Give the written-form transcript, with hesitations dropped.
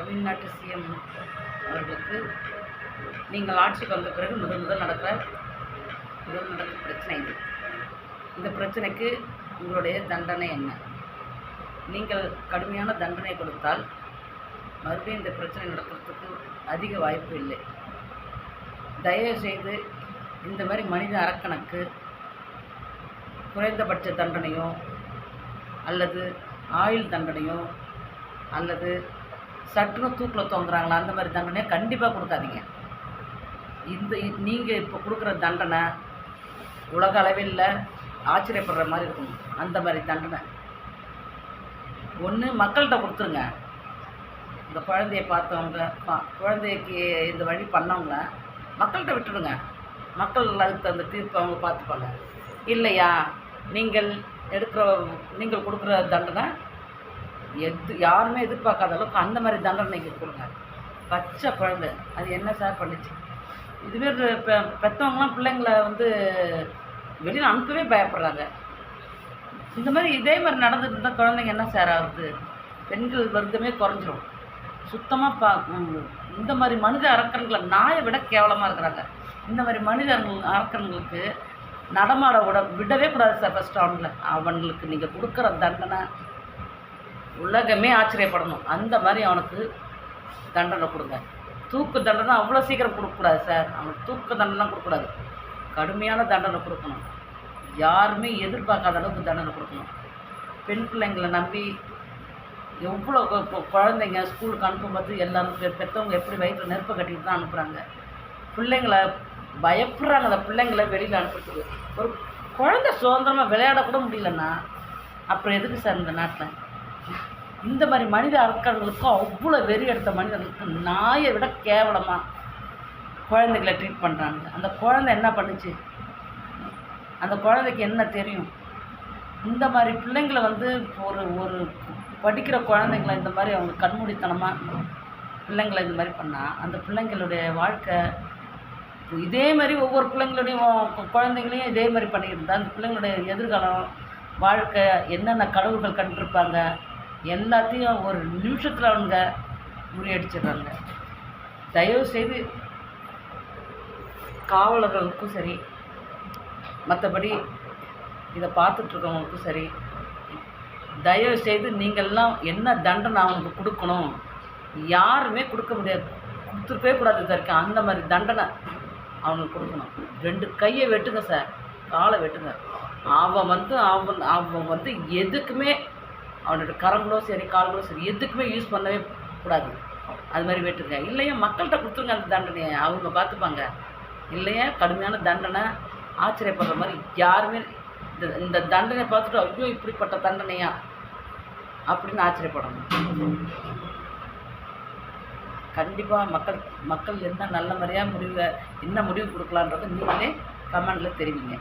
தமிழ்நாட்டு சிஎம் அவர்களுக்கு நீங்கள் ஆட்சிக்கு வந்த பிறகு முதல் நடக்கிற பிரச்சனை இது. இந்த பிரச்சனைக்கு உங்களுடைய தண்டனை என்ன? நீங்கள் கடுமையான தண்டனை கொடுத்தால் மறுபடியும் இந்த பிரச்சனை நடக்கிறதுக்கு அதிக வாய்ப்பு இல்லை. தயவுசெய்து இந்த மாதிரி மனித அரக்கணக்கு குறைந்தபட்ச தண்டனையோ அல்லது ஆயுள் தண்டனையோ அல்லது சட்டுன்னு தூக்கில் தொங்குறாங்களா அந்த மாதிரி தண்டனையை கண்டிப்பாக கொடுக்காதீங்க. நீங்கள் இப்போ கொடுக்குற தண்டனை உலக அளவில் ஆச்சரியப்படுற மாதிரி இருக்கும். அந்த மாதிரி தண்டனை ஒன்று மக்கள்கிட்ட கொடுத்துருங்க. இந்த குழந்தைய பார்த்தவங்க, குழந்தைக்கு இந்த வழி பண்ணவங்கள மக்கள்கிட்ட விட்டுடுங்க. மக்கள் அதுக்கு அந்த தீர்ப்பு அவங்க பார்த்துப்பாங்க. இல்லையா நீங்கள் கொடுக்குற தண்டனை யாருமே எதிர்பார்க்காத அளவுக்கு அந்த மாதிரி தண்டனை நீங்கள் கொடுங்க. பச்சை குழந்தை அது என்ன சார் பண்ணிச்சு? இதுவே பெற்றவங்களாம் பிள்ளைங்களை வெளியில் அனுப்பவே பயப்படுறாங்க. இந்த மாதிரி இதே மாதிரி நடந்துட்டு இருந்தால் குழந்தைங்க என்ன சார் ஆகுது? பெண்கள் வர்க்கமே குறைஞ்சிரும் சுத்தமாக. இந்த மாதிரி மனித அரக்கன்களை நாயை விட கேவலமாக இருக்கிறாங்க. இந்த மாதிரி மனித அரக்கன்களுக்கு நடமாட விடவே கூடாது சார். ஃபஸ்ட்டு அவங்களுக்கு நீங்கள் கொடுக்குற தண்டனை உலகமே ஆச்சரியப்படணும். அந்த மாதிரி அவனுக்கு தண்டனை கொடுங்க. தூக்கு தண்டனை அவ்வளோ சீக்கிரம் கொடுக்கக்கூடாது சார். அவனுக்கு தூக்கு தண்டனை கொடுக்கக்கூடாது. கடுமையான தண்டனை கொடுக்கணும். யாருமே எதிர்பார்க்காத அளவுக்கு தண்டனை கொடுக்கணும். பெண் பிள்ளைங்களை நம்பி எவ்வளோ குழந்தைங்க ஸ்கூலுக்கு அனுப்பும்போது எல்லாரும் பெற்றவங்க எப்படி வயிற்றில் நெருப்பை கட்டிட்டு தான் அனுப்புகிறாங்க. பிள்ளைங்களை பயப்படுறாங்க அந்த பிள்ளைங்களை வெளியில் அனுப்புறதுக்கு. ஒரு குழந்தை சுதந்திரமாக விளையாடக்கூட முடியலன்னா அப்புறம் எதுக்கு சார் இந்த நாட்டில்? இந்த மாதிரி மனித அரக்கர்களுக்கும் அவ்வளோ வெறி எடுத்த மனிதர்களுக்கு நாயை விட கேவலமாக குழந்தைகளை ட்ரீட் பண்ணுறாங்க. அந்த குழந்தை என்ன பண்ணுச்சு? அந்த குழந்தைக்கு என்ன தெரியும்? இந்த மாதிரி பிள்ளைங்களை ஒரு படிக்கிற குழந்தைங்களை இந்த மாதிரி அவங்க கண்மூடித்தனமாக பிள்ளைங்களை இந்த மாதிரி பண்ணால் அந்த பிள்ளைங்களுடைய வாழ்க்கை இதே மாதிரி ஒவ்வொரு பிள்ளைங்களுடையும் குழந்தைங்களையும் இதே மாதிரி பண்ணிக்கிட்டு இருந்தால் அந்த பிள்ளைங்களுடைய எதிர்காலம் வாழ்க்கை என்னென்ன கடவுள்கள் கண்டிருப்பாங்க எல்லாத்தையும் ஒரு நிமிஷத்தில் அவங்க முறியடிச்சிடுறாங்க. தயவுசெய்து காவலர்களுக்கும் சரி, மற்றபடி இதை பார்த்துட்ருக்கவங்களுக்கும் சரி, தயவுசெய்து நீங்கள்லாம் என்ன தண்டனை அவங்களுக்கு கொடுக்கணும் யாருமே கொடுக்க முடியாது, கொடுத்துருக்கவே கூடாது. இது வரைக்கும் அந்த மாதிரி தண்டனை அவங்களுக்கு கொடுக்கணும். 2 கையை வெட்டுங்க சார், காலை வெட்டுங்க. அவன் எதுக்குமே அவனோட கரங்களோ சரி கால்களோ சரி எதுக்குமே யூஸ் பண்ணவே கூடாது. அது மாதிரி வெட்டுங்க. இல்லையா மக்கள்கிட்ட கொடுத்துருங்க அந்த தண்டனையை, அவங்க பார்த்துப்பாங்க. இல்லையா கடுமையான தண்டனை ஆச்சரியப்படுற மாதிரி யாருமே இந்த தண்டனை பார்த்துட்டு ஐயோ இப்படிப்பட்ட தண்டனையா அப்படின்னு ஆச்சரியப்படணும். கண்டிப்பாக மக்கள் என்ன நல்ல முறையாக என்ன முடிவு கொடுக்கலான்றதை நீங்களே கமெண்டில் தெரிவிங்க.